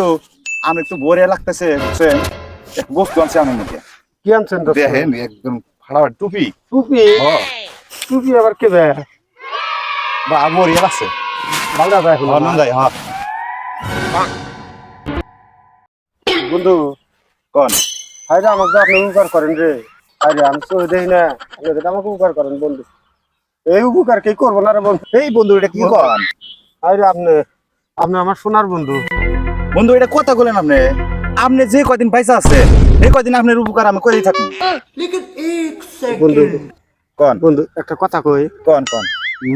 বন্ধু আমি একটু বোরিয়া লাগতেছে বুঝছেন এক বস্তু আনছি আমার মধ্যে কি আনছেন দোস্ত? দেখেন একদম ফাড়াবার টুপি টুপি? টুপি আবার কে বে? বা বোরিয়া লাগছে বাংলা যায় এখন নুন যাই হ্যাঁ বন্ধু। কোন হায়রে আমাকে আপনি উপকার করেন রে। হায়রে আমি তো দেখি না, আপনি যদি আমাকে উপকার করেন বন্ধু। এই উপকার কে করবো না রে বন্ধু? এই বন্ধু এটা কি কন হায়রে আপনি আপনি আমার সোনার বন্ধু। বন্ধু এটা কথা বলেন আপনি আপনি যে কয়দিন পয়সা আছে এই কয়দিন আপনার উপকার আমি করেই থাকুন বন্ধু কোন বন্ধু একটা কথা কই, কোন কোন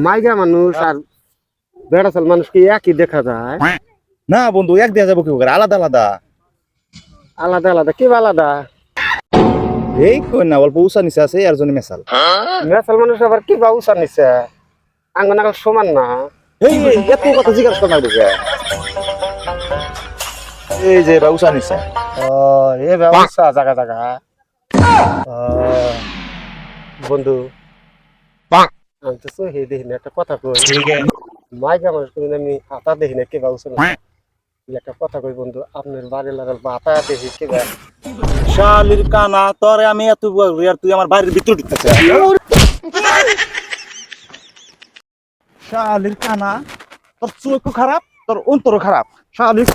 মাইগা মানুষ আর বেড়াচাল মানুষ কি একই দেখা যায়? না বন্ধু এক দেয়া যাবো কি করে আলাদা আলাদা আলাদা আলাদা কি আলাদা? এই কই না অল্প উষা নিচে আছে এর জন্য মেশাল বেড়াচাল মানুষ আবার কি বা উচার নিচ্ছে? আঙ্গন আঙ্গল সমান না। এই এত কথা জিজ্ঞাসা করতে লাগবে এই যে বা উষা নিচে ও এ ব্যবস্থা জায়গা জায়গা বন্ধু আমি তো হে দেখি না একটা কথা কই, মাইগা মানুষ কোনদিন আমি হাতা দেখি না কে বা উচার একটা কথা কই বন্ধু, আপনার বাড়ি লাগাল বাতা দেখি কে বা শালির কানা তোরে আমি এত আর তুই আমার বাড়ির ভিতর ঢুকতেছে শালির কানা তোর চোখ খারাপ তোর অন্তর খারাপ শালির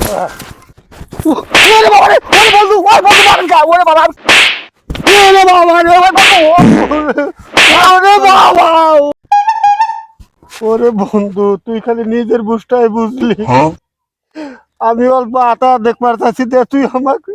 ওরে বন্ধু তুই খালি নিজের বুঝটাই বুঝলি, আমি অল্প আতা দেখবার চাচ্ছি তুই আমাকে